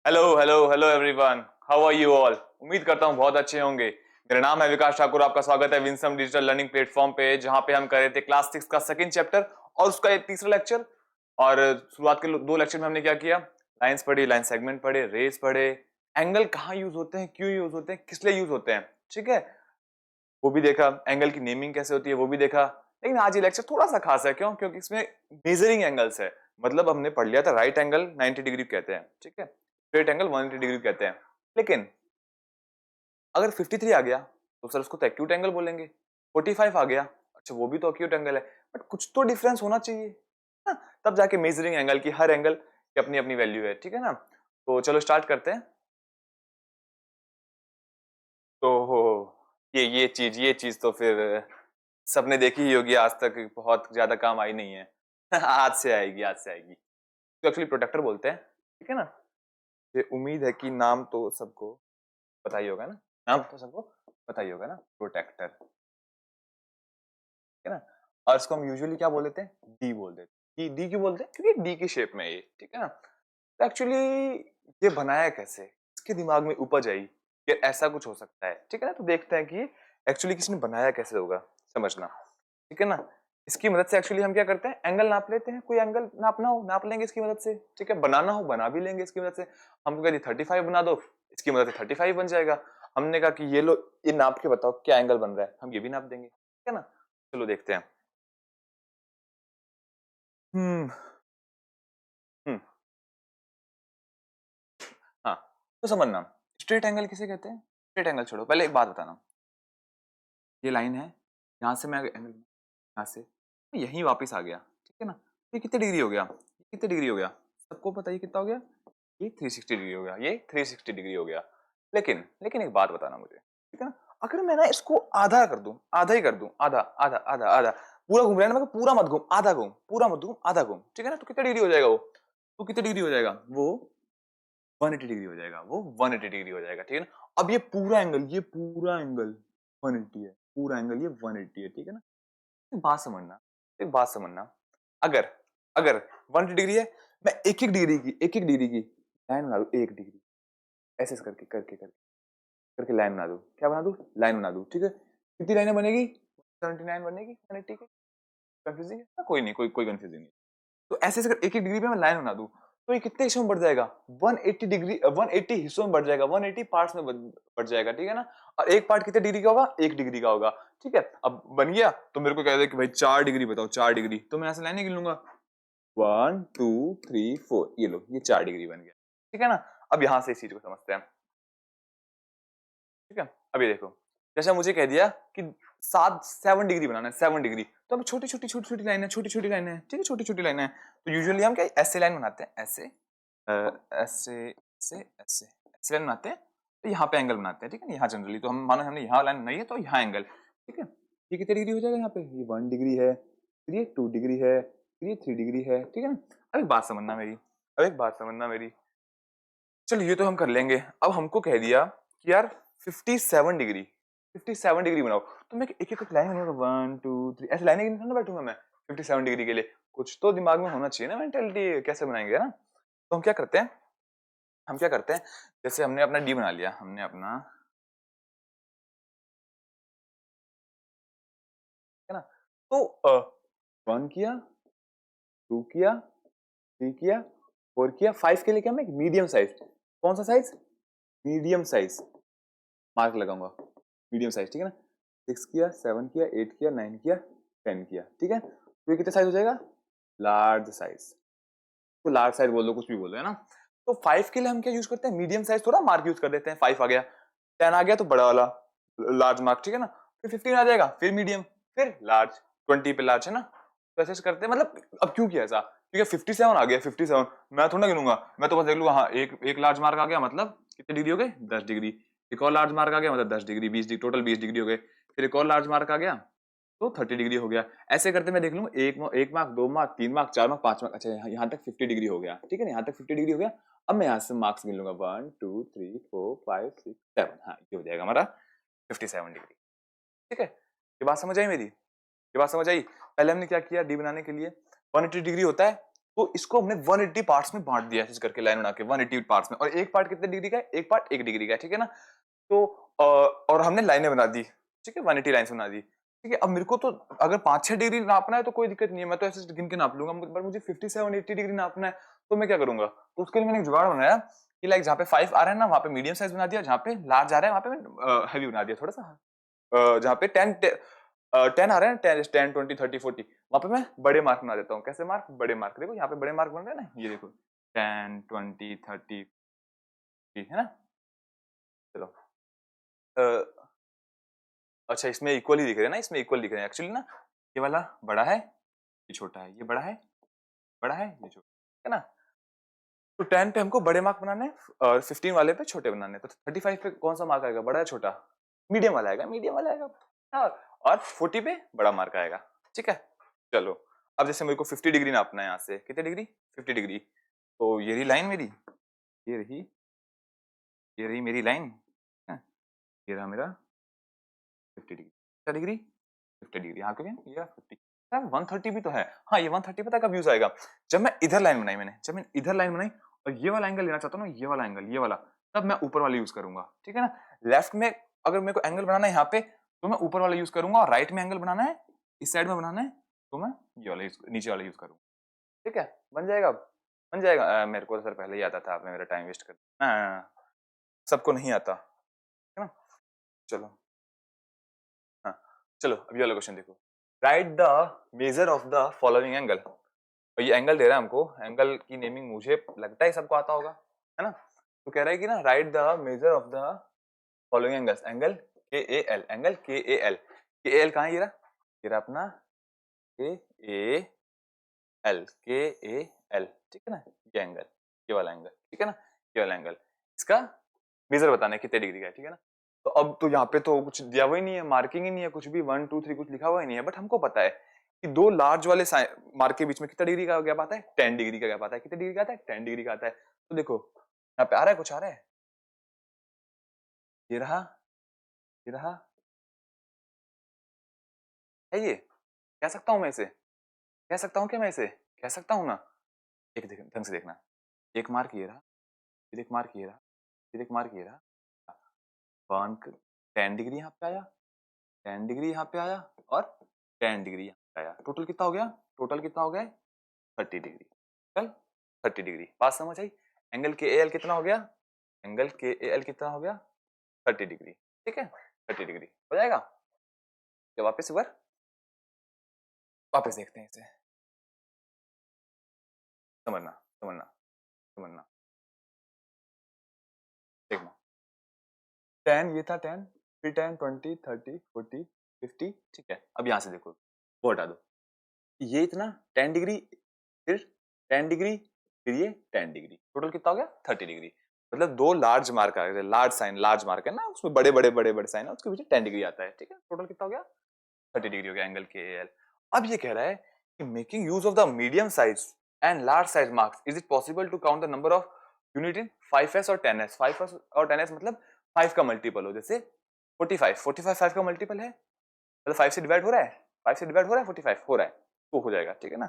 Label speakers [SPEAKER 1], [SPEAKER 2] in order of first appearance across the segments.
[SPEAKER 1] Hello hello hello everyone, how are you all. उम्मीद करता हूँ बहुत अच्छे होंगे। मेरा नाम है विकास ठाकुर, आपका स्वागत है विंसम डिजिटल लर्निंग प्लेटफॉर्म पे, जहाँ पे हम कर रहे थे क्लास 6 का सेकंड चैप्टर और उसका ये तीसरा लेक्चर। और शुरुआत के दो लेक्चर में हमने क्या किया, लाइंस पढ़ी, लाइन सेगमेंट पढ़े, रेस पढ़े, एंगल कहाँ यूज होते हैं, क्यों यूज होते हैं, किस लिए यूज होते हैं, ठीक है, वो भी देखा। एंगल की नेमिंग कैसे होती है वो भी देखा। लेकिन आज ये लेक्चर थोड़ा सा खास है, क्यों? क्योंकि इसमें मेजरिंग एंगल्स है। मतलब हमने पढ़ लिया था राइट एंगल 90 डिग्री कहते हैं, ठीक है, स्ट्रेट एंगल 180 डिग्री कहते हैं। लेकिन अगर 53 आ गया तो सर उसको तो एक्यूट एंगल बोलेंगे। 45 आ गया, अच्छा वो भी तो एक्यूट एंगल है, बट कुछ तो डिफरेंस होना चाहिए ना, तब जाके मेजरिंग एंगल की, हर एंगल की अपनी अपनी वैल्यू है, ठीक है ना। तो चलो स्टार्ट करते हैं। तो ये चीज तो फिर सबने देखी ही होगी, आज तक बहुत ज्यादा काम आई नहीं है। आज से आएगी, आज से आएगी। तो एक्चुअली प्रोटेक्टर बोलते हैं, ठीक है ना। ये उम्मीद है कि नाम तो सबको पता ही होगा ना, नाम तो सबको पता ही होगा ना, प्रोटेक्टर, ठीक है ना। और इसको हम यूजुअली क्या बोल देते हैं, डी बोल देते हैं। डी क्यों बोलते हैं? क्योंकि डी की शेप में है ये, ठीक है ना। तो एक्चुअली ये बनाया कैसे, इसके दिमाग में उपज आई कि ऐसा कुछ हो सकता है, ठीक है ना। तो देखते हैं कि एक्चुअली किसी ने बनाया कैसे होगा, समझना, ठीक है ना। इसकी मदद से एक्चुअली हम क्या करते हैं, एंगल नाप लेते हैं। कोई एंगल नापना हो नाप लेंगे इसकी मदद से, ठीक है। बनाना हो बना भी लेंगे इसकी मदद से। हमको कहते 35 बना दो, इसकी मदद से 35 बन जाएगा। हमने कहा कि ये लो, ये नाप के बताओ क्या एंगल बन रहा है, हम ये भी नाप देंगे, ठीक है ना। चलो देखते हैं। हम्म हम्म हाँ, तो समझना, स्ट्रेट एंगल किसे कहते हैं। स्ट्रेट एंगल छोड़ो, पहले एक बात बताना। ये लाइन है, यहाँ से मैं एंगल, यहाँ से यहीं वापस आ गया, ठीक है ना। ये कितने डिग्री हो गया, ये कितने डिग्री हो गया, सबको पता है कितना हो गया, ये 360 डिग्री हो गया, ये 360 डिग्री हो गया। लेकिन लेकिन एक बात बताना मुझे, ठीक है ना। अगर मैं ना इसको आधा कर दूं, आधा ही कर दूं, आधा आधा आधा आधा, पूरा घूम रहा है ना, मैं पूरा मत घूम, आधा घूम, पूरा मत घूम, आधा घूम, ठीक है ना। तो कितने डिग्री हो जाएगा वो, तो कितने डिग्री हो जाएगा वो, 180 डिग्री हो जाएगा, वो 180 डिग्री हो जाएगा, ठीक है ना। अब ये पूरा एंगल, ये पूरा एंगल 180 है, पूरा एंगल ये 180 है, ठीक है ना। एक बात समझना, एक बात समझना, अगर अगर 180 डिग्री है, मैं एक एक डिग्री की लाइन बना दूं, एक डिग्री ऐसे ऐसे करके करके करके करके लाइन बना दूं, क्या बना दूं, लाइन बना दूं, ठीक है। कितनी लाइनें बनेगी, 79 बनेगी 180 की। कंफ्यूजिंग है ना? कोई नहीं, कोई कोई कंफ्यूजिंग नहीं। तो ऐसे ऐसे एक एक डिग्री पे मैं लाइन बना दूं, तो ये कितने हिस्सों में बढ़ जाएगा, 180 डिग्री, 180 हिस्सों में बढ़ जाएगा, 180 पार्ट्स में बढ़ जाएगा, ठीक है ना। और एक पार्ट कितने डिग्री का होगा, एक डिग्री का होगा, ठीक है। अब बन गया तो मेरे को कह दे कि भाई 4 डिग्री बताओ, 4 डिग्री, तो मैं ऐसे लाइनें गिन लूंगा, 1 2 3 4, ये लो, ये 4 डिग्री बन गया, ठीक है ना। अब यहां से इस चीज को समझते हैं, ठीक है। अभी देखो, जैसे मुझे कह दिया कि 7 डिग्री बनाना है, 7 डिग्री, तो अब छोटी छोटी छोटी छोटी लाइन है, छोटी छोटी लाइन है, ठीक है, छोटी छोटी लाइन है। तो यूजुअली हम क्या ऐसे लाइन बनाते हैं, ऐसे ऐसे ऐसे ऐसे ऐसे लाइन बनाते हैं, तो यहाँ पे एंगल बनाते हैं, ठीक है ना। यहाँ जनरली तो हम मानो हमने यहाँ लाइन बनाई है तो यहाँ एंगल, ठीक है। ये कितने डिग्री हो जाएगा, यहाँ पे ये 1 डिग्री है, फिर ये 2 डिग्री है, फिर ये 3 डिग्री है, ठीक है ना। अब एक बात समझना मेरी, अब एक बात समझना मेरी, चलिए ये तो हम कर लेंगे। अब हमको कह दिया कि यार 57 डिग्री, 57 डिग्री बनाओ, तो मैं एक एक लाइन बनाऊंगा, 1 2 3 ऐसे लाइनें गिनता ना बैठूंगा मैं 57 डिग्री के लिए। कुछ तो दिमाग में होना चाहिए ना, मेंटेलिटी कैसे बनाएंगे ना। तो हम क्या करते हैं, हम क्या करते हैं, जैसे हमने अपना डी बना लिया, हमने अपना, है ना। तो 1 किया, 2 किया, 3 किया, 4 किया, 5 के लिए क्या, मैं मीडियम साइज, कौन सा साइज, मीडियम साइज मार्क लगाऊंगा, मीडियम साइज, ठीक है ना। 6 किया, 7 किया, 8 किया, 9 किया, 10 किया, ठीक है। तो ये कितना साइज हो जाएगा, लार्ज साइज, तो लार्ज साइज बोल दो, कुछ भी बोल दो, है ना। तो 5 के लिए हम क्या यूज करते हैं, मीडियम साइज थोड़ा मार्क यूज कर देते हैं। 5 आ गया, 10 आ गया तो बड़ा वाला लार्ज मार्क, ठीक है ना। फिर 15 आ जाएगा, फिर मीडियम, फिर लार्ज, 20 पे लार्ज, है ना। तो ऐसे करते हैं, मतलब अब क्यों किया ऐसा, क्योंकि 57 आ गया, 57 मैं थोड़ा ना गिनूंगा, मैं तो बस देख लूंगा, हाँ एक एक लार्ज मार्क आ गया, मतलब कितनी डिग्री हो गई, 10 डिग्री। एक और लार्ज मार्क आ गया, मतलब 10 डिग्री, 20 डिग्री, टोटल 20 डिग्री हो गए। फिर एक और लार्ज मार्क आ गया तो 30 डिग्री हो गया। ऐसे करते मैं देख लूंगा, एक mark, 2 mark, 3 mark, 4 mark, 5 mark, अच्छा यहाँ तक 50 डिग्री हो गया, ठीक है ना, यहाँ तक 50 डिग्री हो गया। अब मैं यहाँ से मार्क्स गिन लूंगा, 1 2 3 4 5 6 7, हाँ ये हो जाएगा हमारा 57 डिग्री, ठीक है। ये बात समझ आई मेरी, ये बात समझ आई। पहले हमने क्या किया, डी बनाने के लिए 180 डिग्री होता है, तो इसको हमने 180 पार्ट्स में बांट दिया ऐसे करके लाइन बना के 180 पार्ट्स में, और एक पार्ट कितने डिग्री का है, एक पार्ट 1 डिग्री का है, ठीक है ना। तो और हमने लाइनें बना दी, ठीक है, 180 लाइन्स बना दी, ठीक है। अब मेरे को तो अगर 5-6 डिग्री नापना है तो कोई दिक्कत नहीं है, मैं तो ऐसे गिन के नाप लूंगा, बट मुझे 57-80 डिग्री नापना है, तो मैं क्या करूंगा, तो उसके लिए मैंने एक जुगाड़ बनाया कि लाइक जहाँ पे 5 आ रहा है ना वहाँ पे मीडियम साइज बना दिया, जहाँ पे लार्ज आ रहा है वहाँ पे हैवी बना दिया थोड़ा सा, जहाँ पे 10 आ रहा है, 10, 20, 30, 40, वहां पे मैं बड़े मार्क बना देता हूँ। कैसे मार्क, बड़े मार्क, देखो यहाँ पे बड़े मार्क बन रहे हैं ना, ये देखो 10, 20, 30, है ना। चलो अच्छा इसमें इक्वली दिख रहे हैं ना, इसमें इक्वल दिख रहे हैं एक्चुअली ना, ये वाला बड़ा है, ये छोटा है, ये बड़ा है, बड़ा है, ये छोटा है ना। तो 10 पे हमको बड़े मार्क बनाने हैं और 15 वाले पे छोटे बनाने हैं, तो 35 पे कौन सा मार्क आएगा, बड़ा है छोटा, मीडियम वाला आएगा, मीडियम वाला आएगा, हाँ, और 40 पे बड़ा मार्क आएगा, ठीक है। चलो अब जैसे मेरे को 50 डिग्री नापना है, यहाँ से कितने डिग्री, 50 डिग्री, तो ये रही लाइन मेरी, ये रही, ये रही मेरी लाइन, ये रहा मेरा 50 डिग्री, कितना डिग्री, 50 डिग्री, यहाँ क्योंकि ये 50, 130 भी तो है, हाँ ये 130 पता कब यूज आएगा, जब मैं इधर लाइन बनाई, मैंने जब मैंने इधर लाइन बनाई और ये वाला एंगल लेना चाहता हूँ ना, ये वाला एंगल, ये वाला, तब मैं ऊपर वाला यूज करूंगा, ठीक है ना। लेफ्ट में अगर मेरे को एंगल बनाना है यहाँ पे, तो मैं ऊपर वाला यूज करूंगा, और राइट में एंगल बनाना है, इस साइड में बनाना है, तो मैं ये वाला नीचे वाला यूज करूंगा, ठीक है। बन जाएगा, बन जाएगा। मेरे को सर पहले ही आता था, आपने मेरा टाइम वेस्ट कर दिया, सबको नहीं आता है ना। चलो हाँ, चलो अब ये वाला क्वेश्चन देखो, right the major of the following angle, और ये एंगल दे रहा है हमको, एंगल की नेमिंग मुझे लगता है सबको आता होगा, है ना। तो कह रहा है कि ना right the major of the following angles, angle के ए एल, एंगल के ए एल, के एल कहाँ है, ये रहा अपना के ए एल, के ए एल, ठीक है ना, ये एंगल, ये वाला एंगल, ठीक है ना, ये वाला एंगल, इसका मेजर बताना है कितने डिग्री का है, ठीक है ना। तो अब तो यहाँ पे तो कुछ दिया हुआ ही नहीं है, मार्किंग ही नहीं है, कुछ भी 1 2 3 कुछ लिखा हुआ ही नहीं है, बट हमको पता है कि दो लार्ज वाले मार्क के बीच में कितना डिग्री का गैप आता है, 10 डिग्री का गैप आता है, कितने डिग्री का आता है, 10 डिग्री का आता है। तो देखो यहाँ पे आ रहा है, कुछ आ रहा है, ये रहा, ये रहा है, ये कह सकता हूँ मैं इसे, कह सकता हूँ क्या मैं इसे, कह सकता हूँ ना। एक देख ढंग से देखना, एक मार्क ये रहा, फिर एक मार्क ये रहा, फिर एक मार्क ये रहा, 10 डिग्री यहाँ पे आया, 10 डिग्री यहाँ पे आया, और 10 डिग्री यहाँ पे आया, टोटल कितना हो गया, टोटल कितना हो गया, 30 डिग्री, चल 30 डिग्री, बात समझ आई। एंगल के ए एल कितना हो गया, एंगल के ए एल कितना हो गया, 30 डिग्री, ठीक है, 30 डिग्री हो जाएगा। तो वापस एक बार वापस देखते हैं इसे, समझना समझना समझना, देखना 10 ये था 10, फिर 10 20 30 40 50, ठीक है। अब यहाँ से देखो वो हटा दो, ये इतना 10 डिग्री, फिर 10 डिग्री, फिर ये 10 डिग्री, टोटल कितना हो गया 30 डिग्री। मतलब दो लार्ज मार्क आ गए, लार्ज साइन, लार्ज मार्क है ना, उसमें बड़े बड़े बड़े बड़े साइन है, उसके पीछे 10 डिग्री आता है, ठीक है। टोटल कितना हो गया 30 डिग्री हो गया एंगल के एल। अब ये कह रहा है कि making use of the medium size and large size marks, is it possible to count the number of unit in 5s और 10s, 5s और 10s मतलब 5 का मल्टीपल हो, जैसे 45, 45 5 का मल्टीपल है, मतलब 5 से डिवाइड हो रहा है, 5 से डिवाइड हो रहा है, 45 हो रहा है, तो हो जाएगा, ठीक है ना।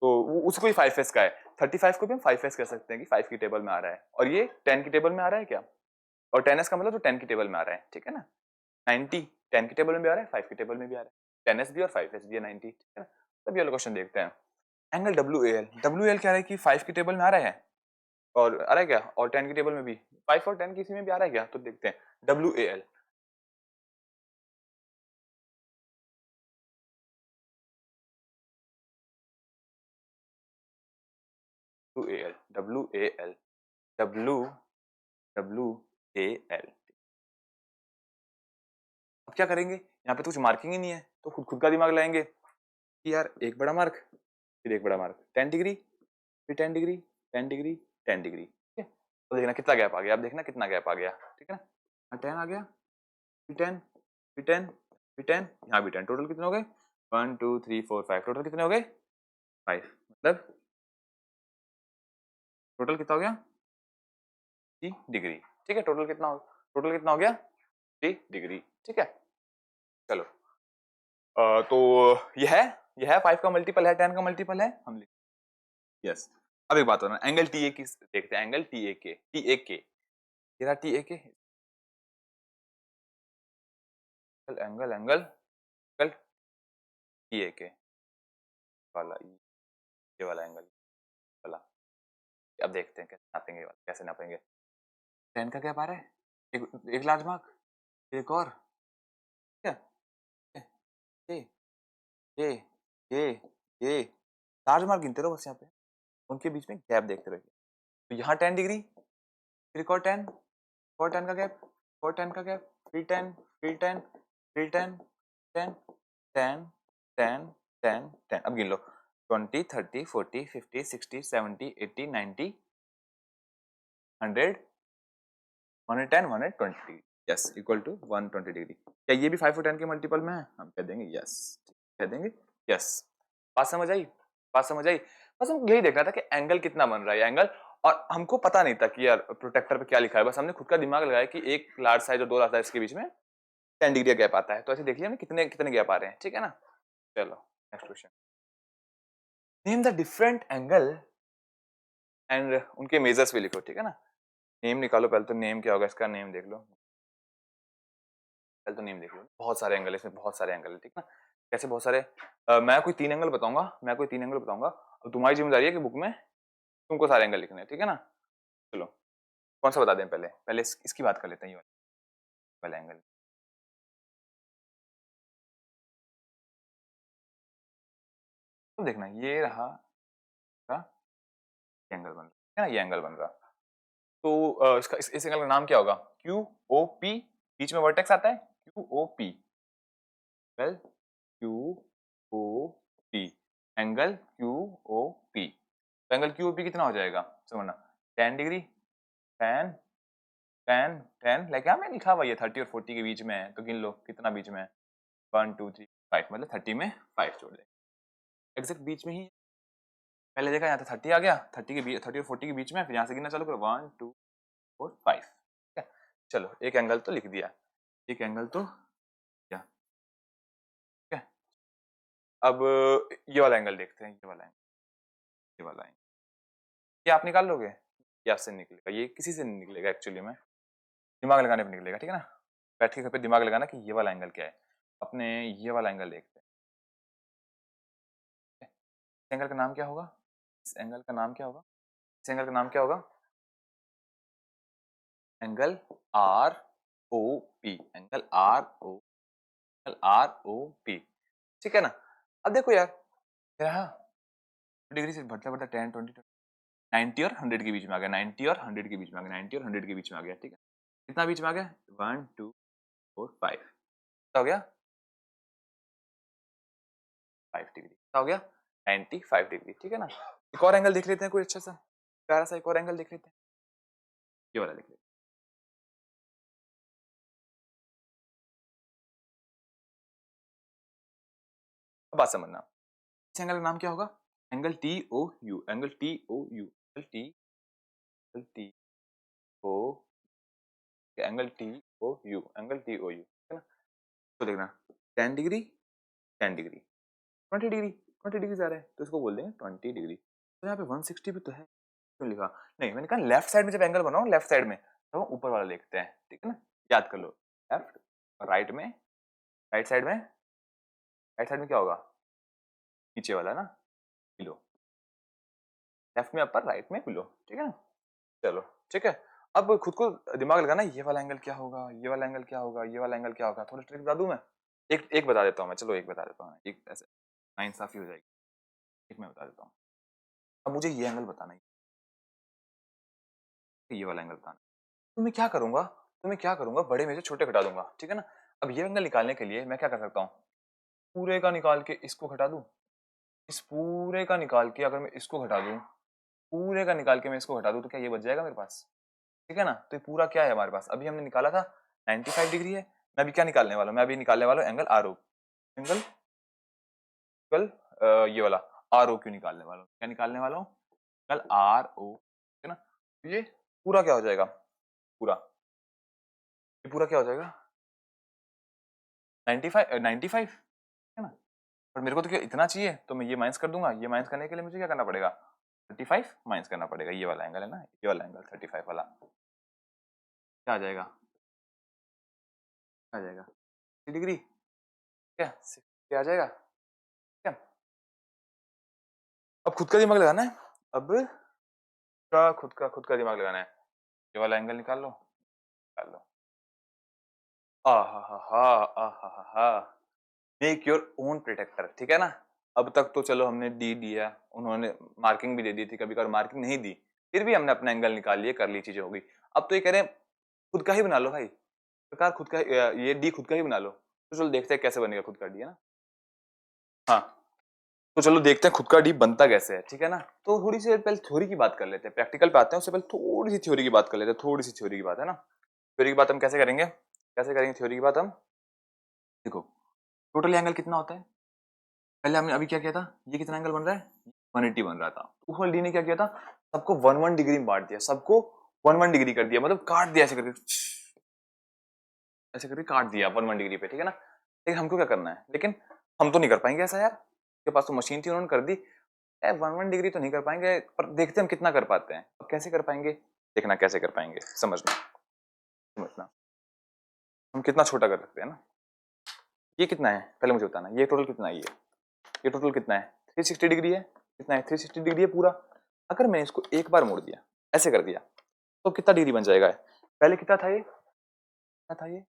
[SPEAKER 1] तो उसको भी 5s का है, 35 को भी हम 5s कह सकते हैं कि 5 की टेबल में आ रहा है, और ये 10 की टेबल में आ रहा है क्या, और 10s का मतलब तो 10 की टेबल में आ रहा है, ठीक है ना। 90 10 की टेबल में भी आ रहा है, 5 की टेबल में भी आ रहा है, 10s भी और 5s भी है 90, ठीक है ना। तब ये वाला क्वेश्चन देखते हैं, एंगल WAL, WAL कह रहा है कि 5 की टेबल में आ रहा है, और आ रहा है क्या, और 10 की टेबल में भी, 5 और 10 की इसी में भी आ रहा है क्या, तो देखते हैं WAL, WAL, WAL। अब क्या करेंगे, यहाँ पे तो कुछ मार्किंग ही नहीं है, तो खुद खुद का दिमाग लगाएंगे कि यार एक बड़ा मार्क, फिर एक बड़ा मार्क, 10 डिग्री, फिर 10 डिग्री, 10 डिग्री, 10 डिग्री, ठीक है। तो देखना कितना गैप आ गया, अब देखना कितना गैप आ गया, ठीक है ना। यहाँ 10 आ गया, फिर 10, फिर 10, फिर 10, यहाँ भी 10, टोटल कितने हो गए 1 2 3 4 5, टोटल कितने हो गए 5, मतलब टोटल कितना हो गया 3 डिग्री, ठीक है। टोटल कितना हो गया 3 डिग्री, ठीक है। चलो तो यह है 5 का मल्टीपल है, 10 का मल्टीपल है, हम यस। अब एक बात होना, एंगल टी ए की देखते हैं, एंगल टी ए के, टी ए के, ये रहा टी ए के, angle angle angle T A के वाला, ये वाला एंगल वाला। अब देखते हैं कैसे नापेंगे, कैसे नापेंगे। 10 का गैप आ रहा है, एक लार्ज मार्क, एक और, क्या ये ये ये ये लार्ज मार्क गिनते रहो बस, यहाँ पे उनके बीच में गैप देखते रहिए। तो यहाँ 10 डिग्री, फिर एक और 10, और 10 का गैप, और 10 का गैप, फिर 10, फिर 10, फिर 10, 10, 10, 10, 10, 10। अब गिन लो, 20, 30, 40, 50, 60, 70, 80, 90, 100, 110, 120, यस, इक्वल टू 120 डिग्री। क्या ये भी 5 और 10 के मल्टीपल में है? हम कह देंगे यस, कह देंगे यस। बात समझ आई? बात समझ आई? बस हम यही देखना था कि एंगल कितना बन रहा है, एंगल, और हमको पता नहीं था कि यार प्रोटेक्टर पे क्या लिखा है, बस हमने खुद का दिमाग लगाया कि एक लार्ज साइज और दो लार्ज साइज के बीच में 10 डिग्री गैप आता है, तो ऐसे देख लिया हमने कितने कितने गैप आ रहे हैं, ठीक है ना। चलो next question, name the different angle and उनके मेजर्स भी लिखो, ठीक है ना। नेम निकालो पहले, तो नेम क्या होगा इसका, नेम देख लो पहले, तो नेम देख लो। बहुत सारे एंगल है इसमें, बहुत सारे एंगल है, ठीक है ना। कैसे बहुत सारे, मैं कोई 3 एंगल बताऊंगा, मैं कोई 3 एंगल बताऊंगा, अब तुम्हारी जिम्मेदारी है कि बुक में तुमको सारे एंगल लिखने हैं, ठीक है ना। चलो कौन सा बता दें, पहले पहले इसकी बात कर लेते हैं, ये वाला एंगल। तो देखना ये रहा एंगल बन रहा है ना, ये एंगल बन रहा। तो इसका इस एंगल का नाम क्या होगा, क्यू ओ पी, बीच में वर्टेक्स आता है, Q O P, well Q O P, angle Q O P. तो एंगल क्यू ओ पी कितना हो जाएगा समझना, 10 डिग्री, 10, 10, 10, लाइक यहाँ में लिखा हुआ ये 30 और 40 के बीच में है, तो गिन लो कितना बीच में है, 1 2 3 5, मतलब 30 में 5 जोड़ देंगे, एग्जैक्ट बीच में ही। पहले देखा यहाँ तो 30 आ गया, 30 के बीच, 30 और 40 के बीच में, फिर यहाँ से गिनना चालू करो, 1 2 4 5, ठीक है। चलो एक एंगल तो लिख दिया, एक एंगल तो क्या, ठीक है। अब ये वाला एंगल देखते हैं, ये वाला एंगल, ये वाला एंगल, ये आप निकाल लोगे, ये आपसे नहीं निकलेगा, ये किसी से नहीं निकलेगा एक्चुअली में, दिमाग लगाने पे निकलेगा, ठीक है ना। बैठ के घर पे दिमाग लगाना कि ये वाला एंगल क्या है, अपने ये वाला एंगल देखते हैं। इस एंगल का नाम क्या होगा, इस एंगल का नाम क्या होगा, इस एंगल का नाम क्या होगा, angle R O P, angle R O, angle R O P, ठीक है ना। अब देखो यार, यहाँ डिग्री से बढ़ता बढ़ता 10 20 90 और 100 के बीच में आ गया, 90 और 100 के बीच में आ गया, 90 और 100 के बीच में आ गया, ठीक है। कितना बीच में आ गया, 1 2 4 5, कितना हो गया, 5 डिग्री, कितना हो गया, 95 डिग्री, ठीक है ना। एक और एंगल देख लेते हैं, कोई अच्छा सा प्यारा सा एक और एंगल देख लेते हैं, ये वाला देख लेते हैं। अब बात समझना, इस एंगल का नाम क्या होगा, angle T O U, angle T O U, angle T, angle T O, angle T O U, angle T O U, है ना। तो देखना 10 डिग्री, 10 डिग्री, 20 डिग्री, 20 डिग्री आ रहा है, तो इसको बोल देंगे 20 डिग्री। तो यहाँ पे 160 भी तो है, क्यों लिखा नहीं, मैंने कहा लेफ्ट साइड में जब एंगल बनाओ, लेफ्ट साइड में तो ऊपर वाला लिखते हैं, ठीक है ना, याद कर लो, लेफ्ट और राइट में, राइट साइड में क्या होगा, नीचे वाला ना, बिलो, लेफ्ट में अपर, राइट में बिलो, ठीक है ना। चलो ठीक है, अब खुद को दिमाग लगाना, ये वाला एंगल क्या होगा, ये वाला एंगल क्या होगा, ये वाला एंगल क्या होगा, थोड़ा ट्रिक बता दूं मैं, एक एक बता देता हूँ मैं, चलो एक बता देता हूँ, एक ऐसे नाइंसाफी हो जाएगी, एक मैं बता देता हूँ। अब मुझे ये एंगल बताना है, ये वाला एंगल बताना, तो मैं क्या करूंगा, बड़े में से छोटे घटा दूंगा, ठीक है ना। अब ये एंगल निकालने के लिए मैं क्या कर सकता हूँ, पूरे का निकाल के इसको घटा दूं, इस पूरे का निकाल के अगर मैं इसको घटा दूं, पूरे का निकाल के मैं इसको घटा दूं, तो क्या ये बच जाएगा मेरे पास, ठीक है ना। तो ये पूरा क्या है हमारे पास, अभी हमने निकाला था 95 डिग्री है, मैं अभी क्या निकालने वाला हूँ, मैं अभी निकालने वाला हूँ angle R O, angle angle ये वाला आर ओ क्यू निकालने वाला हूँ, क्या निकालने वाला हूँ, एंगल आर ओ, ठीक है ना। तो ये पूरा क्या हो जाएगा, पूरा, ये पूरा क्या हो जाएगा 95, 95, है ना। पर मेरे को तो क्या इतना चाहिए, तो मैं ये माइनस कर दूंगा, ये माइनस करने के लिए मुझे क्या करना पड़ेगा, 35 माइनस करना पड़ेगा, ये वाला एंगल है ना, ये वाला एंगल 35 वाला क्या आ जाएगा, क्या आ जाएगा 60 डिग्री, क्या 60 आ जाएगा क्या। अब खुद का दिमाग लगाना है, अब खुद का दिमाग लगाना है, ये वाला एंगल निकाल लो, निकाल लो। आहा, मेक योर ओन प्रोटेक्टर, ठीक है ना। अब तक तो चलो हमने डी दिया, उन्होंने मार्किंग भी दे दी थी, कभी कभार मार्किंग नहीं दी, फिर भी हमने अपना एंगल निकाल लिए, कर ली, चीजें हो गई। अब तो ये कह रहे हैं खुद का ही बना लो भाई, प्रकार खुद का, ये डी खुद का ही बना लो। तो चलो देखते हैं कैसे बनेगा खुद का डी, है ना। हाँ, तो चलो देखते हैं खुद का डी बनता कैसे है, ठीक है ना। तो थोड़ी सी पहले थ्योरी की बात कर लेते हैं, प्रैक्टिकल पे आते हैं, उससे पहले थोड़ी सी थ्योरी की बात कर लेते हैं, थोड़ी सी थ्योरी की बात, है ना। थ्योरी की बात हम कैसे करेंगे, कैसे करेंगे थ्योरी की बात हम, देखो टोटल एंगल कितना होता है, पहले हमने अभी क्या किया था, ये कितना एंगल बन रहा है, 180 बन रहा था, तो ऊपर डी ने क्या किया था, सबको 1 डिग्री में बांट दिया, सबको 1 डिग्री कर दिया, मतलब काट दिया ऐसे करके, ऐसे करके काट दिया 1 डिग्री पे, ठीक है ना। लेकिन हमको क्या करना है, लेकिन हम तो नहीं कर पाएंगे ऐसा यार, के पास तो मशीन थी, उन्होंने कर दी, 1 डिग्री तो नहीं कर पाएंगे, पर देखते हैं हम कितना कर पाते हैं, अब कैसे कर पाएंगे, देखना कैसे कर पाएंगे, समझना समझना, हम कितना छोटा कर सकते हैं ना। ये कितना है पहले मुझे बताना, ये टोटल कितना है, ये टोटल कितना है, 360 डिग्री है, कितना है 360 डिग्री है पूरा। अगर मैंने इसको एक बार मोड़ दिया, ऐसे कर दिया, तो कितना डिग्री बन जाएगा, पहले कितना था ये, कितना था ये,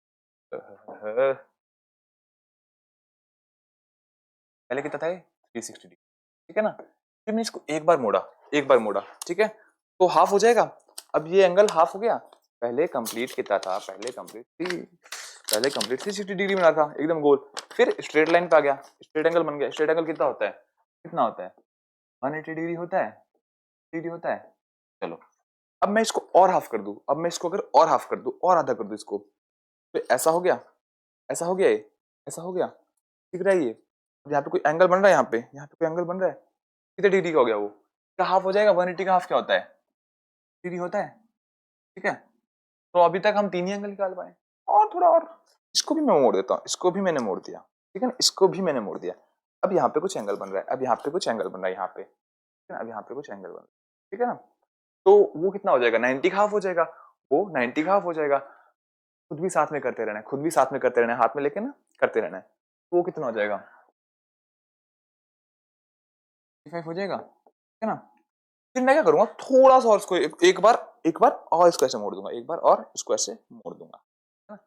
[SPEAKER 1] पहले कितना था ये 360 डिग्री, ठीक है ना। फिर मैंने इसको एक बार मोड़ा, एक बार मोड़ा, ठीक है, तो हाफ हो जाएगा। अब ये एंगल हाफ हो गया, पहले कंप्लीट कितना था, पहले कंप्लीट 360 डिग्री बना था एकदम गोल, फिर स्ट्रेट लाइन पे आ गया, स्ट्रेट एंगल बन गया। स्ट्रेट एंगल कितना होता है, कितना होता है 180 डिग्री होता है, डिग्री होता है। चलो अब मैं इसको और हाफ कर दूं, अब मैं इसको अगर और हाफ कर दूं, और आधा कर दूं इसको, तो ऐसा हो गया, ऐसा हो गया, ये ऐसा हो गया, दिख रहा है ये। अब यहाँ पे कोई एंगल बन रहा है, यहाँ पे कोई एंगल बन रहा है, कितने डिग्री का हो गया वो, क्या हाफ हो जाएगा, 180 का हाफ क्या होता है, डिग्री होता है, ठीक है। तो अभी तक हम 3 ही एंगल निकाल पाए, और थोड़ा और, इसको भी मैं मोड़ देता हूँ, इसको भी मैंने मोड़ दिया, ठीक है ना, इसको भी मैंने मोड़ दिया। अब यहाँ पे कुछ एंगल बन रहा है, अब यहाँ पे कुछ एंगल बन रहा है, यहाँ पे, ठीक है ना, अब यहाँ पे कुछ एंगल बन रहा है, ठीक है ना। तो वो कितना हो जाएगा, 90 का हाफ हो जाएगा, वो 90 का हाफ हो जाएगा। खुद भी साथ में करते रहना है, खुद भी साथ में करते रहना है, हाथ में लेके ना करते रहना है, तो वो कितना हो जाएगा 55 हो जाएगा, ठीक है ना। फिर मैं क्या करूंगा, थोड़ा सा और इसको एक बार और इसको ऐसे मोड़ दूंगा, एक बार और इसको ऐसे मोड़ दूंगा, है ना?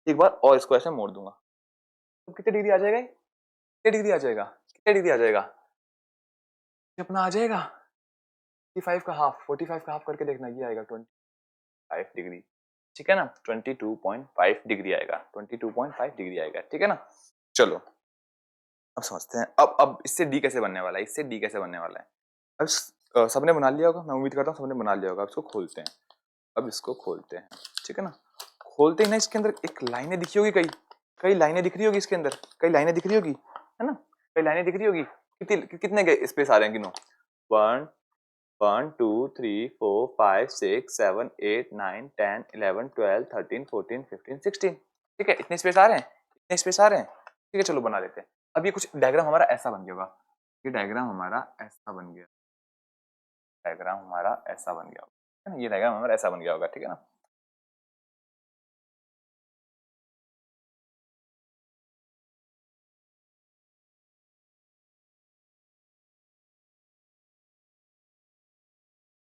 [SPEAKER 1] एक बार और इसको ऐसे मोड़ दूंगा, तो कितने डिग्री आ जाएगा, कितने डिग्री आ जाएगा, कितने डिग्री आ जाएगा, ये अपना आ जाएगा 45 का हाफ, 45 का हाफ करके देखना, ये आएगा 25 डिग्री, ठीक है ना, 22.5 डिग्री आएगा, 22.5 डिग्री आएगा, ठीक है ना। चलो अब समझते हैं, अब इससे डी कैसे बनने वाला है, इससे डी कैसे बनने वाला है। अब सबने बना लिया होगा, मैं उम्मीद करता हूँ सबने बना लिया होगा। अब इसको खोलते हैं, अब इसको खोलते हैं, ठीक है ना। खोलते ही ना इसके अंदर एक लाइनें दिखी होगी, कई कई लाइनें दिख रही होगी इसके अंदर, कई लाइनें दिख रही होगी, है ना, कई लाइनें दिख रही होगी। कितने स्पेस आ रहे हैं, गिनो, 1 2 3 4 5 6 7 8 9 10 11 12 13 14 15 16, ठीक है, इतने स्पेस आ रहे हैं, इतने स्पेस आ रहे हैं, ठीक है। चलो बना लेते हैं। अब ये कुछ डायग्राम हमारा ऐसा बन गया होगा, ये डायग्राम हमारा ऐसा बन गया, डायग्राम हमारा ऐसा बन गया होगा, है ना, ये डायग्राम हमारा ऐसा बन गया होगा, ठीक है ना।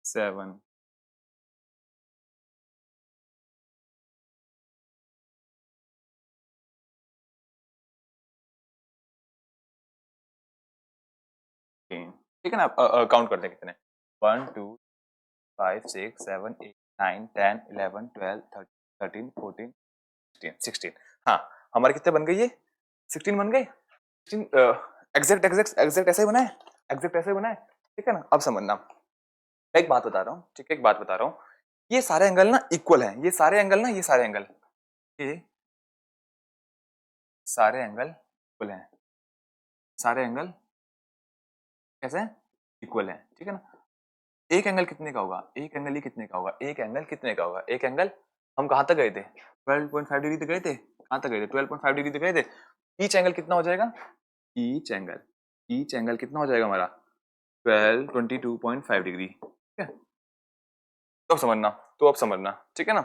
[SPEAKER 1] 7 3, ठीक है ना। काउंट करते हैं कितने, 1 2 5 6 7 8 9 10 11 12 13 14 15 16, हाँ हमारे कितने बन गए, ये 16 बन गए, 16 एग्जैक्ट एग्जैक्ट एग्जैक्ट ऐसे ही बनाए, एग्जैक्ट ऐसे ही बनाए, ठीक है ना। अब समझना, मैं एक बात बता रहा हूँ, ठीक है, एक बात बता रहा हूँ, ये सारे एंगल ना इक्वल हैं, ये सारे एंगल ना, ये सारे एंगल, ये सारे एंगल इक्वल हैं, सारे एंगल कैसे हैं, इक्वल हैं, ठीक है ना। एक एंगल कितने का होगा, एक एंगल ही कितने का होगा, एक एंगल कितने का होगा, एक एंगल, हम कहाँ तक गए थे, 12.5 डिग्री तक गए थे, कहाँ तक गए थे, 12.5 डिग्री तक गए थे। ईच एंगल कितना हो जाएगा, ईच एंगल कितना हो जाएगा हमारा, 22.5 डिग्री, ठीक है। तो अब समझना, ठीक है ना।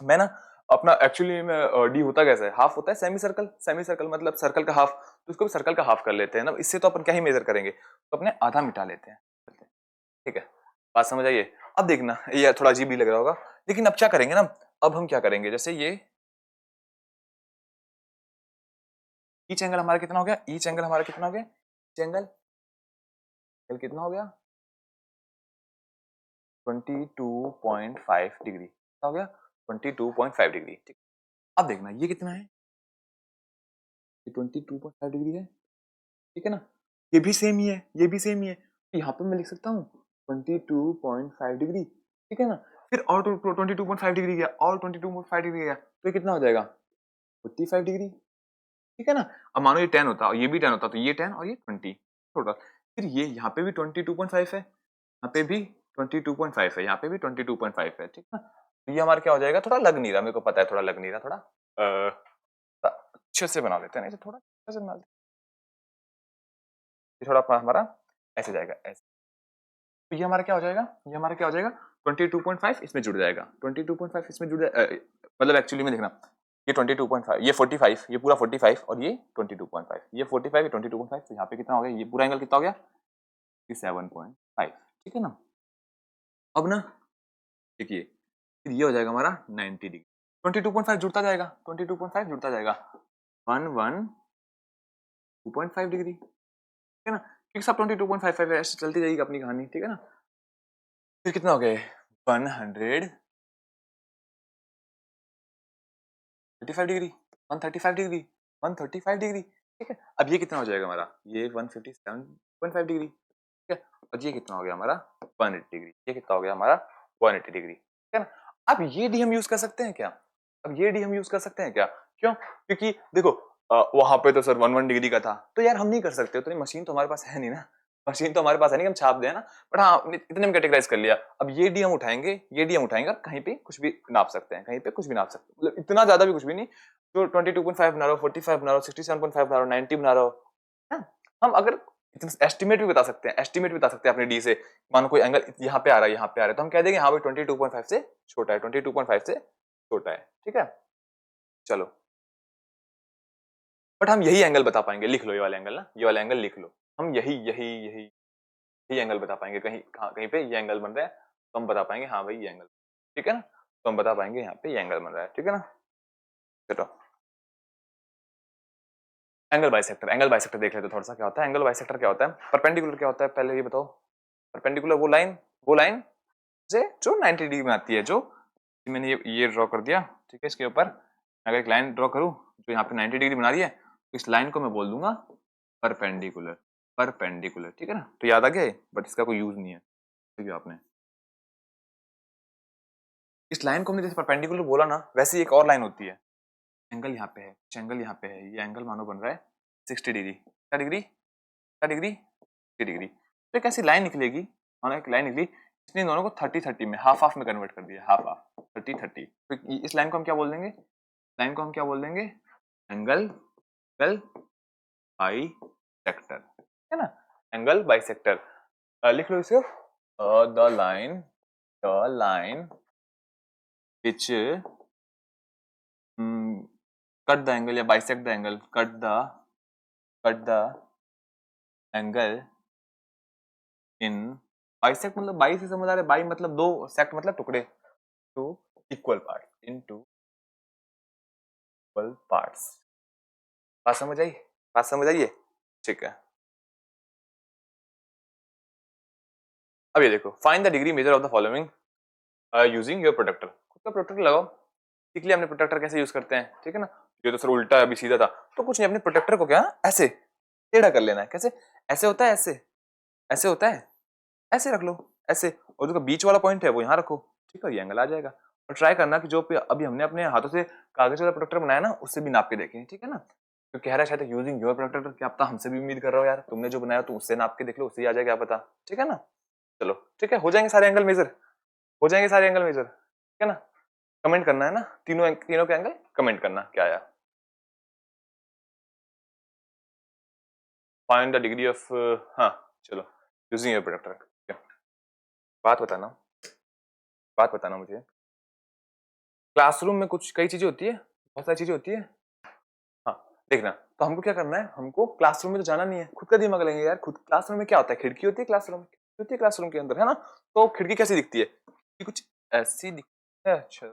[SPEAKER 1] मैं ना अपना एक्चुअली में डी होता कैसे है, हाफ होता है, सेमी सर्कल मतलब सर्कल का हाफ, तो उसको भी सर्कल का हाफ कर लेते हैं ना। इससे तो अपन क्या ही मेजर करेंगे, तो अपने आधा मिटा लेते हैं, ठीक है। बात समझ आइए। अब देखना ये थोड़ा अजीब भी लग रहा होगा, लेकिन अब क्या करेंगे ना, अब हम क्या करेंगे, जैसे ये ईच एंगल हमारा कितना हो गया, ईच एंगल हमारा कितना हो गया, ईच एंगल कितना हो गया 22.5 डिग्री, क्या हो गया 22.5 डिग्री, ठीक। अब देखना ये कितना है, ये 22.5 डिग्री है, ठीक है ना। ये भी सेम ही है, ये भी सेम ही है, तो यहाँ पे मैं लिख सकता हूँ 22.5 डिग्री, ठीक है ना। फिर और 22.5 डिग्री गया, और 22.5 डिग्री गया, तो ये कितना हो जाएगा 45 डिग्री, ठीक है ना। अब मानो ये 10 होता और ये भी 10 होता, तो ये 10 और ये 20 टोटल। फिर ये यहाँ पे भी 22.5 है, यहाँ पे भी 22.5 है, यहाँ पे भी 22.5 है, ठीक है ना। तो ये हमारा क्या हो जाएगा, थोड़ा लग नहीं रहा, मेरे को पता है थोड़ा लग नहीं रहा, थोड़ा अच्छे से बना लेते हैं, नहीं तो थोड़ा अच्छे से बना लेते हैं, थोड़ा हमारा ऐसे जाएगा ऐसे। तो ये हमारा क्या हो जाएगा, ये हमारा क्या हो जाएगा 22.5 इसमें जुड़ जाएगा, 22.5 इसमें जुड़ जाएगा, मतलब एक्चुअली में देखना ये 22.5, ये 45, ये पूरा 45 और ये 22.5, ये 45 ये 22.5, तो यहाँ पे कितना हो गया, ये पूरा एंगल कितना हो गया 7.5, ठीक है ना। अब ना देखिए फिर ये हो जाएगा हमारा 90 डिग्री, 22.5 जुड़ता जाएगा, 22.5 जुड़ता जाएगा 112.5 डिग्री, ठीक है ना, क्योंकि सब 22.55 ऐसे चलती जाएगी अपनी कहानी, ठीक है ना। फिर कितना हो गया 135 डिग्री, 135 डिग्री, 135 डिग्री, ठीक है। अब ये कितना हो जाएगा हमारा, ये 157.5 डिग्री, ठीक है। और ये कितना हो गया हमारा 180 डिग्री, ये कितना हो गया हमारा 180 डिग्री, ठीक है ना। अब ये डी हम यूज कर सकते हैं क्या, अब ये डी हम यूज कर सकते हैं क्या, क्यों, क्योंकि देखो वहां पे तो सर 1 डिग्री का था, तो यार हम नहीं कर सकते, तो मशीन तो हमारे पास है नहीं ना, मशीन तो हमारे पास है नहीं, हम छाप दें ना। बट हाँ इतने में कैटेगराइज कर लिया। अब ये डी हम उठाएंगे, ये डी हम उठाएंगे और कहीं पे कुछ भी नाप सकते हैं, कहीं पे कुछ भी नाप सकते हैं, मतलब इतना ज्यादा भी कुछ भी नहीं, जो 22.5 बना रहा हो, 45 बना रहा हो, 67.5 बना रहा हो, 90 बना रहा हो, है। हम अगर एस्टिमेट भी बता सकते हैं, एस्टिमेट भी बता सकते हैं अपने डी से, मानो कोई एंगल यहाँ पे आ रहा है, यहाँ पे आ रहा है, तो हम कह देंगे हाँ भाई 22.5 से छोटा है, 22.5 से छोटा है, ठीक है। चलो बट हम यही एंगल बता पाएंगे, लिख लो ये वाला एंगल ना, ये वाला एंगल लिख लो, हम यही यही यही यही एंगल बता पाएंगे, कहीं कहीं पे ये एंगल बन रहा है, तो हम बता पाएंगे हाँ भाई ये एंगल, ठीक है ना, तो हम बता पाएंगे यहाँ पे ये एंगल बन रहा है, ठीक है ना। चलो एंगल बाइसेक्टर, एंगल बाइसेक्टर देख लेते थोड़ा सा क्या होता है, एंगल बाइसेक्टर क्या होता है, परपेंडिकुलर क्या होता है पहले ये बताओ। परपेंडिकुलर वो लाइन से जो 90 डिग्री में आती है, जो मैंने ये ड्रॉ कर दिया, ठीक है। इसके ऊपर अगर एक लाइन ड्रॉ करूं जो यहाँ पे 90 डिग्री बना रही है, तो इस लाइन को मैं बोल दूंगा परपेंडिकुलर, परपेंडिकुलर, ठीक है ना। तो याद आ गया, बट इसका कोई यूज नहीं है, ठीक है। आपने इस लाइन को हमने जैसे परपेंडिकुलर बोला ना, वैसे ही एक और लाइन होती है, एंगल यहाँ पे है, एंगल यहाँ पे है, ये एंगल मानो बन रहा है 60 डिग्री, क्या डिग्री, क्या डिग्री 60 डिग्री। तो एक ऐसी लाइन निकलेगी, मानो एक लाइन निकली, इसने दोनों को 30-30 में, हाफ हाफ में कन्वर्ट कर दिया, हाफ हाफ 30-30, तो इस लाइन को हम क्या बोल देंगे, लाइन को हम क्या बोल देंगे, एंगल एंगल बाई सेक्टर, है ना, एंगल बाई सेक्टर। लिख लो इसको, the line which cut the angle या bisect the angle, cut the angle in, bisect मतलब बाई से समझ आ रहा है, बाई मतलब दो, सेक्ट मतलब टुकड़े, two equal part, in two equal parts. बात समझ आई, बात समझ आइए, ठीक है। अब ये देखो, find the degree measure of the following using your protractor, खुद का प्रोटेक्टर लगाओ, सीख लिया हमने प्रोटेक्टर कैसे यूज करते हैं, ठीक है ना। ये तो सर उल्टा है, अभी सीधा था, तो कुछ नहीं, अपने प्रोटेक्टर को क्या ऐसे टेढ़ा कर लेना है, कैसे, ऐसे होता है, ऐसे ऐसे होता है, ऐसे रख लो, ऐसे, और जो बीच वाला पॉइंट है वो यहाँ रखो, ठीक है, ये एंगल आ जाएगा। और ट्राई करना कि जो अभी हमने अपने हाथों से कागज वाला प्रोटेक्टर बनाया ना, उससे भी नाप के देखें, ठीक है ना। तो कह रहा है शायद यूजिंग योर प्रोटेक्टर, क्या पता हमसे भी उम्मीद कर रहा हो यार, तुमने जो बनाया तो उससे नाप के देख लो, उससे आ जाएगा, क्या पता, ठीक है ना। चलो ठीक है, हो जाएंगे सारे एंगल मेजर, हो जाएंगे सारे एंगल मेजर, ठीक है ना। कमेंट करना है ना, तीनों के एंगल कमेंट करना क्या आया। फाइंड द डिग्री ऑफ, हाँ चलो, यूजिंग योर प्रोडक्टर। बात बताना, बात बताना मुझे, क्लासरूम में कुछ कई चीजें होती है, बहुत सारी चीजें होती है। हाँ, देखना, तो हमको क्या करना है, हमको क्लासरूम में तो जाना नहीं है, खुद का दिमाग लगेंगे यार। खुद क्लासरूम में क्या होता है, खिड़की होती है क्लासरूम में, खिड़की होती है क्लासरूम के अंदर, है ना। तो खिड़की कैसी दिखती है, कि कुछ ऐसी दिखती है, अच्छा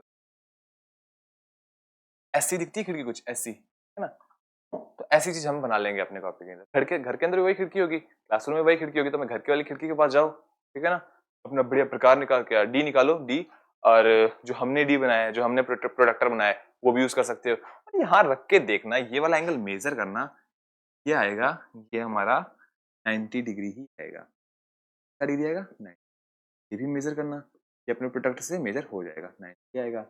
[SPEAKER 1] ऐसी दिखती है खिड़की, कुछ ऐसी, है ना। तो ऐसी चीज हम बना लेंगे अपने कॉपी के अंदर। घर के अंदर भी वही खिड़की होगी, क्लासरूम में वही खिड़की होगी, तो मैं घर के वाली खिड़की के पास जाओ, ठीक है ना। अपना बढ़िया प्रकार निकाल के डी निकालो, डी, और जो हमने डी बनाया है, जो हमने प्रोडक्टर बनाया है, वो भी यूज कर सकते हो। और यहाँ रख के देखना, ये वाला एंगल मेजर करना, ये आएगा, ये हमारा 90 डिग्री ही आएगा। क्या डिग्री आएगा, 90। ये भी मेजर करना, ये अपने प्रोडक्टर से मेजर हो जाएगा, 90 आएगा,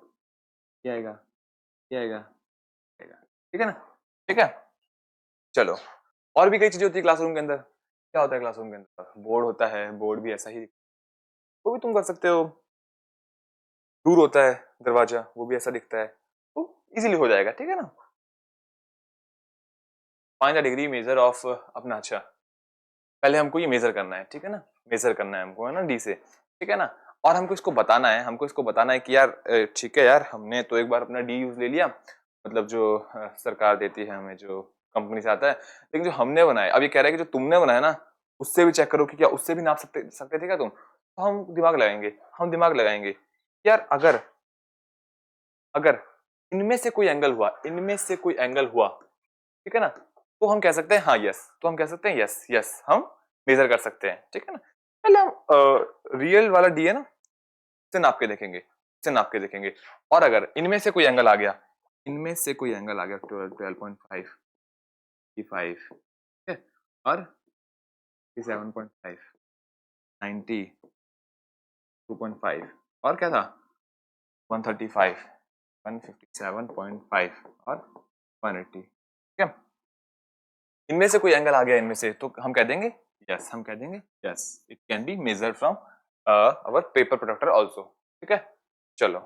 [SPEAKER 1] ये आएगा, ये आएगा, आएगा, ठीक है ना। ठीक है, चलो। और भी कई चीजें होती है क्लासरूम के अंदर। क्या होता है क्लासरूम के अंदर, बोर्ड होता है, बोर्ड भी ऐसा ही, वो भी तुम कर सकते हो। दूर होता है दरवाजा, वो भी ऐसा दिखता है, तो इजीली हो जाएगा, ठीक है ना। Find the degree measure of अपना, अच्छा पहले हमको ये मेजर करना है, ठीक है ना, मेजर करना है हमको, है ना, डी से, ठीक है ना। और हमको इसको बताना है, हमको इसको बताना है कि यार ठीक है यार, हमने तो एक बार अपना डी यूज ले लिया, मतलब जो सरकार देती है हमें, जो कंपनी से आता है, लेकिन जो हमने बनाया, अब ये कह रहा है कि जो तुमने बनाया ना, उससे भी चेक करो कि क्या उससे भी नाप सकते सकते थे क्या तुम। तो हम दिमाग लगाएंगे, हम दिमाग लगाएंगे यार, अगर अगर इनमें से कोई एंगल हुआ, इनमें से कोई एंगल हुआ, ठीक है ना, तो हम कह सकते हैं हाँ यस, तो हम कह सकते हैं यस यस, हम मेजर कर सकते हैं, ठीक है ना। पहले हम रियल वाला डी है ना, से नाप के देखेंगे, से नाप के देखेंगे। और अगर इनमें से कोई एंगल आ गया, इनमें से कोई एंगल आ गया 12.5, 5, ठीक है, और 7.5, 90, 2.5, और क्या था 135, 157.5, और 180, ठीक है। इनमें से कोई एंगल आ गया इनमें से, तो हम कह देंगे यस, हम कह देंगे yes, it can be measured from our paper protractor also, ठीक है। चलो,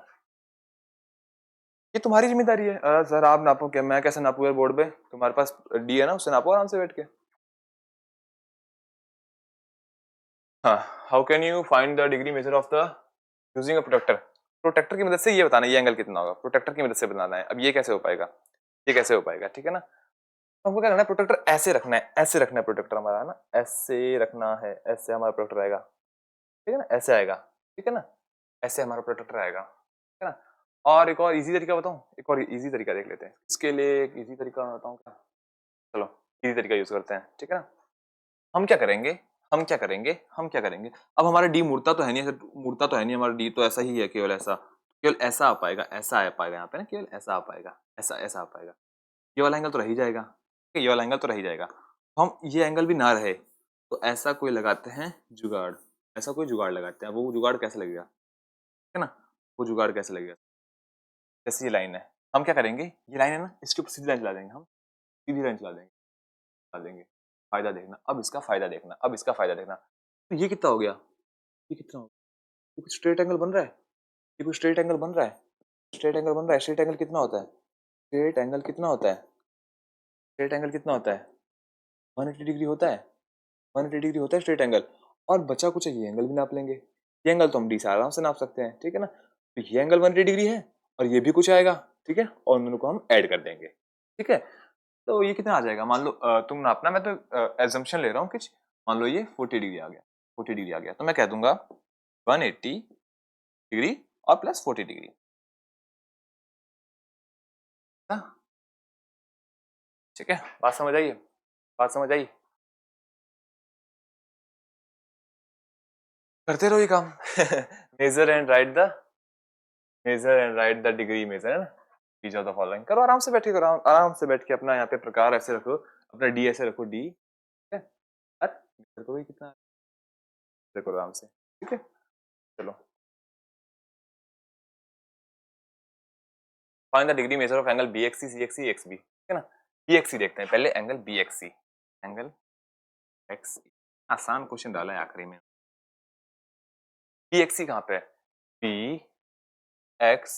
[SPEAKER 1] ये तुम्हारी जिम्मेदारी है, सर आप नापो, क्या मैं कैसे नापू यार, बोर्ड पे तुम्हारे पास डी है ना, उससे नापो आराम से बैठ के। हाँ, how can you find the degree measure of the using a protractor. Protractor की मदद से ये बताना, ये एंगल कितना होगा, प्रोटेक्टर की मदद से बनाना है। अब ये कैसे हो पाएगा, ये कैसे हो पाएगा, ठीक है ना। हमको क्या करना है, प्रोटेक्टर ऐसे रखना है, ऐसे रखना है प्रोटेक्टर हमारा, है ना, ऐसे रखना है, ऐसे हमारा प्रोटेक्टर आएगा, ठीक है ना, ऐसे आएगा, ठीक है ना, ऐसे हमारा प्रोटेक्टर आएगा, ठीक है ना। और एक और इजी तरीका बताऊं, एक और इजी तरीका देख लेते हैं, इसके लिए एक इजी तरीका बताऊं क्या, चलो इजी तरीका यूज करते हैं, ठीक है ना। हम क्या करेंगे, हम क्या करेंगे, हम क्या करेंगे, अब हमारा डी मुड़ता तो है नहीं, मुड़ता तो है नहीं, हमारा डी तो ऐसा ही है, केवल ऐसा, केवल ऐसा आ पाएगा, ऐसा आ पाएगा यहाँ पे ना, केवल ऐसा आ पाएगा, ऐसा ऐसा आ पाएगा। ये वाला एंगल तो रह ही जाएगा, ठीक है, ये वाला एंगल तो रह ही जाएगा। तो हम ये एंगल भी ना रहे, तो ऐसा कोई लगाते हैं जुगाड़, ऐसा कोई जुगाड़ लगाते हैं। वो जुगाड़ कैसे लगेगा, ठीक है ना, वो जुगाड़ कैसे लगेगा, जैसे ये लाइन है, हम क्या करेंगे, ये लाइन है ना, इसके ऊपर सीधी लाइन चला देंगे, हम सीधी लाइन चला देंगे, चला देंगे। फायदा देखना, अब इसका फायदा देखना, अब इसका फायदा देखना। तो ये कितना हो गया, ये कितना हो गया, ये कुछ स्ट्रेट एंगल बन रहा है, ये कुछ स्ट्रेट एंगल बन रहा है, स्ट्रेट एंगल बन रहा है। स्ट्रेट एंगल कितना होता है, स्ट्रेट एंगल कितना होता है, स्ट्रेट एंगल कितना होता है, 180 डिग्री होता है, 180 डिग्री होता है स्ट्रेट एंगल। और बचा कुछ है, ये एंगल भी नाप लेंगे, ये एंगल तो हम डी से आराम से नाप सकते हैं, ठीक है ना। तो ये एंगल 180 डिग्री है, और ये भी कुछ आएगा, ठीक है, और दोनों को हम ऐड कर देंगे, ठीक है। तो ये कितना आ जाएगा, मान लो तुम नापना, मैं तो एजम्पशन ले रहा हूँ कुछ, मान लो ये 40 डिग्री आ गया, 40 डिग्री आ गया, तो मैं कह दूंगा 180 डिग्री और प्लस 40 डिग्री, हाँ, ठीक है। बात समझ आई, बात समझ आई, करते रहो ये काम। Measure and write the, measure and write the degree measure, है ना, ईच ऑफ द फॉलोइंग करो, आराम से बैठ के करो, आराम से बैठ के अपना यहाँ पे प्रकार ऐसे रखो, अपना डी ऐसे रखो, डी, ठीक है, और मेजर करो ये कितना, मेजर करो आराम से, ठीक है। चलो, find the degree measure of angle B X C, C X C, X B, ठीक है ना। बी एक्स सी देखते हैं पहले, angle B X C, angle X, आसान क्वेश्चन डाला है आखिरी में। बी एक्स सी कहाँ पे है, बी एक्स,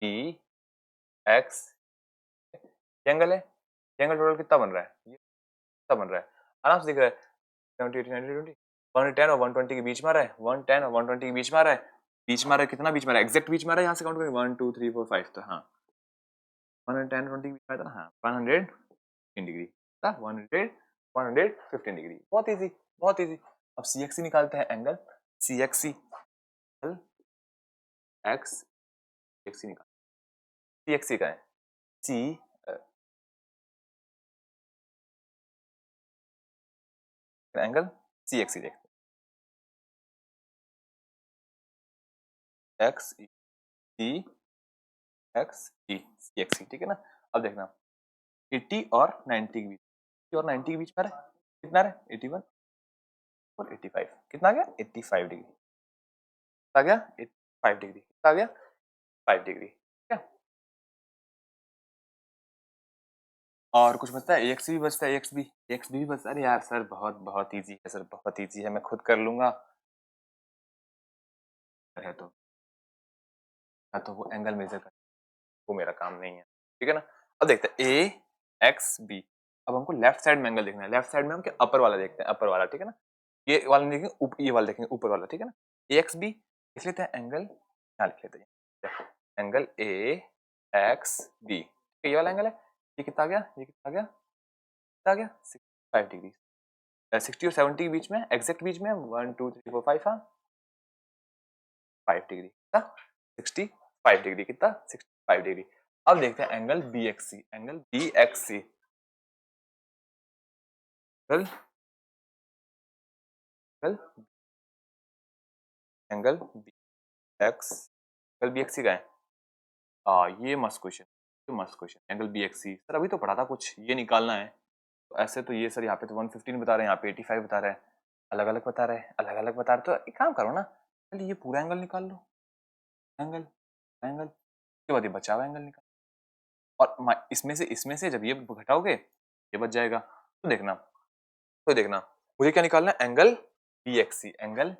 [SPEAKER 1] बी एक्स, ये एंगल है, ये एंगल टोटल कितना बन रहा है, ये कितना बन रहा है, आराम से दिख रहा है। 70 80 90 20 110 और 120 के बीच में आ रहा है, 110 और 120 के बीच में आ रहा है, बीच में आ रहा है, कितना बीच में आ रहा है, एग्जैक्ट बीच में आ रहा है, यहाँ से काउंट करेंगे 1 2 3 4 5, तो हाँ 110 20 के बीच में आता ना, हाँ 115 डिग्री था, 115 डिग्री, बहुत इजी, बहुत इजी। अब सी एक्स सी निकालते हैं, angle C X C x x सी निकाल, सी एक्स सी का है C angle C X C देखते हैं, x C X C C X सी, ठीक है ना। अब देखना 80 और 90 के बीच, 80 और 90 के बीच में है, कितना है 81 और 85, कितना आ गया 85 डिग्री, आ गया 85 डिग्री, आ गया 5 डिग्री, ठीक है। और कुछ बचता है, एक्स भी बचता है, एक्स भी बचता है। अरे यार सर बहुत बहुत इजी है सर, बहुत इजी है, मैं खुद कर लूंगा, है तो या तो वो एंगल मेजर कर, वो मेरा काम नहीं है, ठीक है ना। अब देखते हैं ए एक्स बी, अब हमको लेफ्ट साइड में एंगल देखना है, लेफ्ट साइड में हम क्या अपर वाला देखते हैं, अपर वाला, ठीक है ना। ये वाला नहीं देखेंगे, ये वाला देखेंगे, ऊपर वाला, ठीक है ना। ए एक्स बी लिख लेते हैं, एंगल यहाँ लिख लेते हैं, एंगल ए एक्स बी, ये वाला एंगल है, ये कितना आ गया, ये कितना आ गया, कितना आ गया 65 डिग्री, 60 और 70 के बीच में, एग्जैक्ट बीच में 1 2 3 4 5, हाँ 5 डिग्री, कितना 65 डिग्री, कितना 65 डिग्री। अब देखते हैं angle B X C, angle B X C, angle angle B X, angle B X C का है, ये मस्त क्वेश्चन, ये मस्त question, angle B X C sir अभी तो पढ़ा था कुछ, ये निकालना है। तो ऐसे तो ये सर यहाँ पे तो 115 बता रहे हैं, यहाँ पे 85 बता रहे हैं, अलग अलग बता रहे हैं, अलग अलग बता रहे, तो एक काम करो ना, चलिए ये पूरा एंगल निकाल लो, एंगल एंगल के बाद ये बचा हुआ एंगल निकाल, और इसमें से जब ये घटाओगे ये बच जाएगा, तो देखना, तो देखना मुझे क्या निकालना है, angle B X C, angle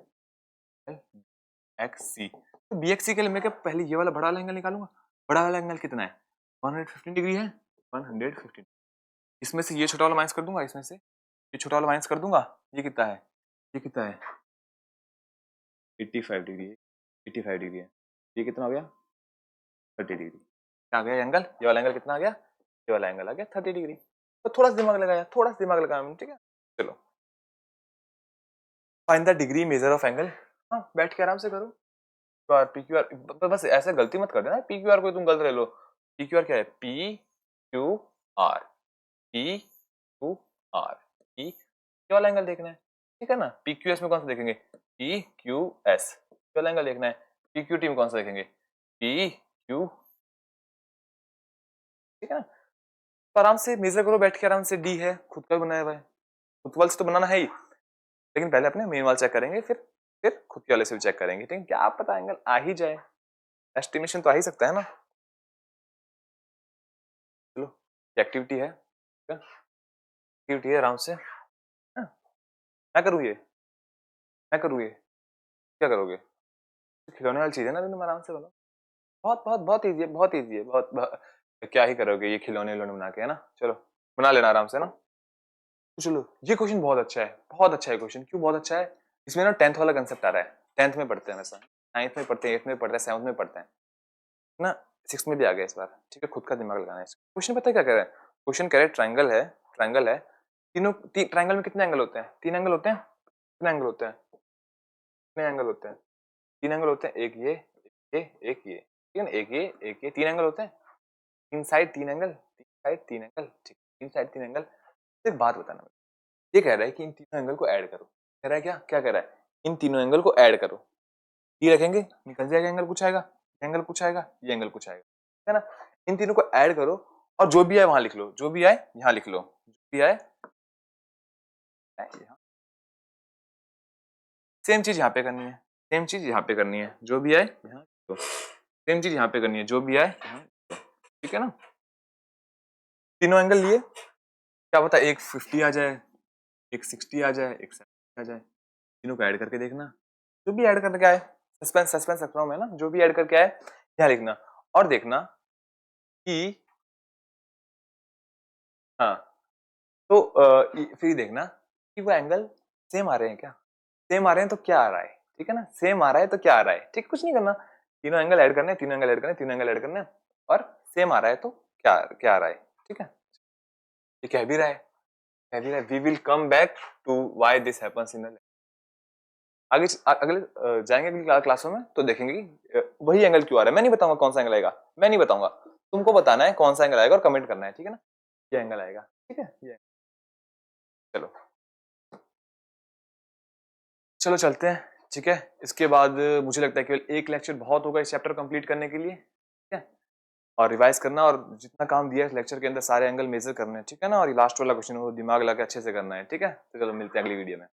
[SPEAKER 1] x सी, तो बी एक्स सी के लिए मैं क्या पहले ये वाला बड़ा वाला एंगल निकालूंगा, बड़ा वाला एंगल कितना है 115 डिग्री है, 115, इसमें से ये छोटा वाला माइनस कर दूंगा, इसमें से ये छोटा वाला माइनस कर दूंगा, ये कितना है, ये कितना है 85 डिग्री, 85 डिग्री है, ये कितना हो गया 30 डिग्री, क्या आ गया एंगल, ये वाला एंगल कितना आ गया, ये वाला एंगल आ गया 30 डिग्री। तो थोड़ा सा दिमाग लगाया, थोड़ा सा दिमाग लगाया मैंने, ठीक है। चलो find the degree measure of angle, हाँ बैठ के आराम से करो, पी क्यू आर, बस ऐसे गलती मत कर देना, पी क्यू आर को तुम गलत ले लो, पी क्यू आर क्या है, P Q R, P Q R, P ये वाला एंगल देखना है, ठीक है ना। पी क्यू एस में कौन सा देखेंगे, पी क्यू एस वाला एंगल देखना है, पी क्यू टी में कौन सा देखेंगे, पी क्यू, ठीक है ना। तो आराम से मेजर करो बैठ के, आराम से, डी है खुद का बनाया हुआ है, खुद वाले से तो बनाना है ही, लेकिन पहले अपने मेन वाल चेक करेंगे, फिर खुद के वाले से भी चेक करेंगे, ठीक है, क्या पता एंगल आ ही जाए, एस्टिमेशन तो आ ही सकता है ना। चलो एक्टिविटी है, एक्टिविटी है आराम से, हाँ, मैं करूँ ये, मैं करूँ ये, क्या करोगे, खिलौने वाली चीज है ना, तुम आराम से बोलो, बहुत बहुत बहुत ईजी है, बहुत ईजी है, बहुत क्या ही करोगे ये खिलौने विलौने बना के, है ना। चलो बना लेना आराम से ना। तो चलो ये क्वेश्चन बहुत अच्छा है, बहुत अच्छा है क्वेश्चन, क्यों बहुत अच्छा है, इसमें ना 10th वाला कंसेप्ट आ रहा है, 10th में पढ़ते हैं वैसा, 9th में पढ़ते हैं, 8th में पढ़ते हैं, 7th में पढ़ते हैं ना, 6th में भी आ गया इस बार, ठीक है, खुद का दिमाग लगाना है। क्वेश्चन पता है क्या कह रहा है, क्वेश्चन कह रहे हैं ट्राइंगल है, ट्राइंगल है, तीनों ट्राइंगल में कितने एंगल होते हैं, 3 एंगल होते हैं, कितने एंगल होते हैं, कितने एंगल होते हैं, 3 एंगल होते हैं, एक ये एक ये, ठीक है ना, एक ये 3 एंगल होते हैं, 3 साइड 3 एंगल, 3 साइड 3 एंगल, ठीक, 3 साइड 3 एंगल। एक बात बताना, ये कह रहा है कि इन तीनों एंगल को ऐड करो, कह रहा है क्या, क्या कह रहा है, इन तीनों एंगल को ऐड करो, ये रखेंगे निकल जाएगा एंगल कुछ आएगा, एंगल कुछ आएगा, ये एंगल कुछ आएगा, है ना। इन तीनों को ऐड करो और जो भी आए वहां लिख लो, जो भी आए यहाँ लिख लो, जो भी आए यहाँ, सेम चीज यहाँ पे करनी है, सेम चीज यहाँ पे करनी है, जो भी आए यहाँ लिख लो, सेम चीज यहाँ पे करनी है, जो भी आए यहाँ लिख लो, ठीक है ना। तीनों एंगल लिए, क्या पता एक 50 आ जाए, एक 60 आ जाए, एक 70 आ जाए, तीनों को ऐड करके देखना, जो भी ऐड करके आए, सस्पेंस सस्पेंस रख रहा हूं मैं ना, जो भी ऐड करके आए यहाँ लिखना, और देखना कि हाँ, तो फिर देखना कि वो एंगल सेम आ रहे हैं क्या? सेम आ रहे हैं तो क्या आ रहा है? ठीक है ना, सेम आ रहा है तो क्या आ रहा है? ठीक, कुछ नहीं करना, तीनों एंगल ऐड करने, तीनों एंगल ऐड करने, तीनों एंगल ऐड करने, और सेम आ रहा है तो क्या क्या आ रहा है? ठीक है, ये कह भी रहा है, कह भी रहा है we will come back to why this happens in the, आगे अगले जाएंगे अगली क्लासों में तो देखेंगे कि वही एंगल क्यों आ रहा है। मैं नहीं बताऊंगा कौन सा एंगल आएगा, मैं नहीं बताऊंगा, तुमको बताना है कौन सा एंगल आएगा और कमेंट करना है, ठीक है ना, ये एंगल आएगा, ठीक है, ये चलो, चलो चलते हैं, ठीक है। इसके बाद मुझे लगता है केवल एक लेक्चर बहुत होगा इस चैप्टर कंप्लीट करने के लिए, ठीक है, और रिवाइज करना और जितना काम दिया है इस लेक्चर के अंदर सारे एंगल मेजर करने हैं, ठीक है ना, और लास्ट वाला क्वेश्चन वो दिमाग लगा के अच्छे से करना है, ठीक है। तो चलो मिलते हैं अगली वीडियो में।